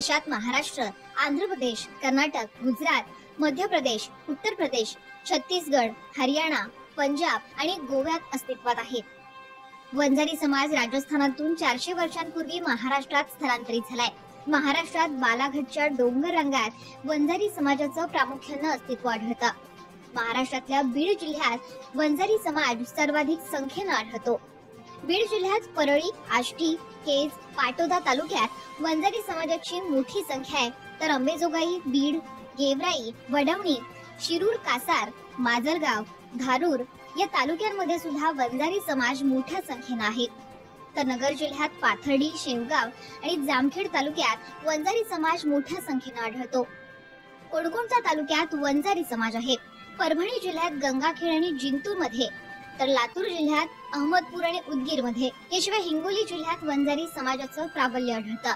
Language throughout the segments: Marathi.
देशात महाराष्ट्र, आंध्र प्रदेश, कर्नाटक, गुजरात, मध्य प्रदेश, उत्तर प्रदेश, छत्तीसगड, हरियाणा, पंजाब आणि गोव्यात अस्तित्वात आहेत. वंजारी समाज राजस्थानातून 400 वर्षांपूर्वी महाराष्ट्रात स्थलांतरित झालाय. महाराष्ट्रात बालाघाटच्या डोंगर रांगात वंजारी समाजाचं प्रामुख्यानं अस्तित्व आढळतं. महाराष्ट्रातल्या बीड जिल्ह्यात वंजारी समाज सर्वाधिक संख्येनं आढळतो. बीड जिल्ह्यात परळी, आष्टी, केज, पाटोदा तालुक्यात वंजारी समाजाची मोठी संख्या आहे. तर अंबेजोगाई, बीड, गेवराई, वडवणी, शिरूर, कासार, माजलगाव, धारूर या तालुक्यांमध्ये सुद्धा वंजारी समाज मोठ्या संख्येनं आहेत. तर नगर जिल्ह्यात पाथर्डी, शेवगाव आणि जामखेड तालुक्यात वंजारी समाज मोठ्या संख्येनं आढळतो. कोडकोणचा तालुक्यात वंजारी समाज आहे. परभणी जिल्ह्यात गंगाखेड आणि जिंतूर मध्ये, तर लातूर जिल्ह्यात अहमदपूर आणि उदगीर मध्ये, याशिवाय हिंगोली जिल्ह्यात वंजारी समाजाचं प्राबल्य आढळतं.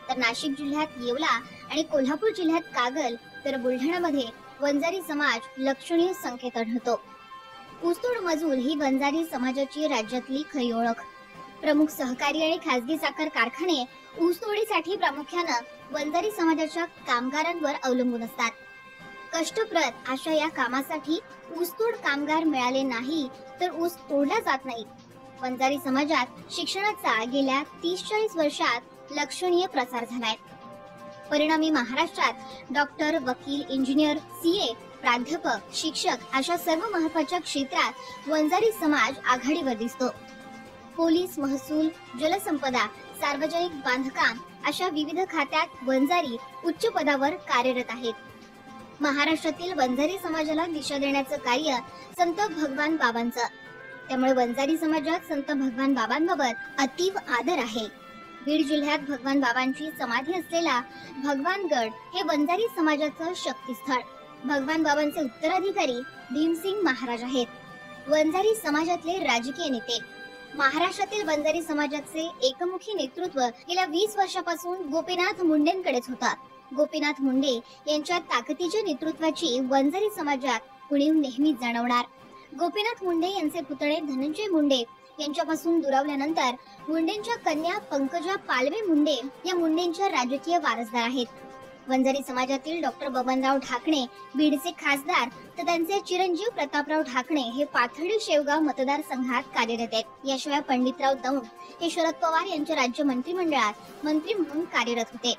तर नाशिक जिल्ह्यात येवला आणि कोल्हापूर जिल्ह्यात कागल, तर बुलढाणामध्ये वंजारी समाज लक्षणीय संख्येत आढळतो. ऊसतोड मजूर ही वंजारी समाजाची राज्यातली खरी ओळख. प्रमुख सहकारी आणि खासगी साखर कारखाने ऊसतोडीसाठी प्रामुख्यानं वंजारी समाजाच्या कामगारांवर अवलंबून असतात. कष्टप्रद अशा या कामासाठी ऊसतोड कामगार मिळाले नाही तर ऊस तोडला जात नाही. वंजारी समाजात शिक्षणाचा गेल्या 30-40 वर्षात लक्षणीय प्रसार झालाय. परिणामी महाराष्ट्रात डॉक्टर, वकील, इंजिनियर, सीए, प्राध्यापक, शिक्षक अशा सर्व महत्वाच्या क्षेत्रात वंजारी समाज आघाडीवर दिसतो. पोलीस, महसूल, जलसंपदा, सार्वजनिक बांधकाम अशा विविध खात्यात वंजारी उच्च पदावर कार्यरत आहेत. महाराष्ट्रातील वंजारी समाजाला दिशा देण्याचं कार्य संत भगवान बाबांचं. त्यामुळे वंजारी समाजात संत भगवान बाबांबाबत अतीव आदर आहे. बीड जिल्ह्यात भगवान बाबांची समाधी असलेला भगवानगड हे वंजारी समाजाचं शक्तीस्थळ. भगवान बाबांचे उत्तराधिकारी भीमसिंग महाराज आहेत. वंजारी समाजातले राजकीय नेते. महाराष्ट्रातील वंजारी समाजाचे एकमुखी नेतृत्व गेल्या 20 वर्षापासून गोपीनाथ मुंडेंकडेच होता. गोपीनाथ मुंडे यांच्या ताकदीच्या नेतृत्वाची वंजारी समाजात उणीव नेहमीच जाणवणार. गोपीनाथ मुंडे यांचे पुतळे धनंजय मुंडे यांच्यापासून दुरावल्यानंतर मुंडेंच्या कन्या पंकजा पालवे मुंडे या मुंडेंच्या राजकीय वारसदार आहेत. वंजारी समाजातील डॉक्टर बबनराव ढाकणे बीडचे खासदार, तर त्यांचे चिरंजीव प्रतापराव ढाकणे हे पाथर्डी शेवगाव मतदारसंघात कार्यरत आहेत. याशिवाय पंडितराव दौंड हे शरद पवार यांच्या राज्य मंत्रिमंडळात मंत्री म्हणून कार्यरत होते.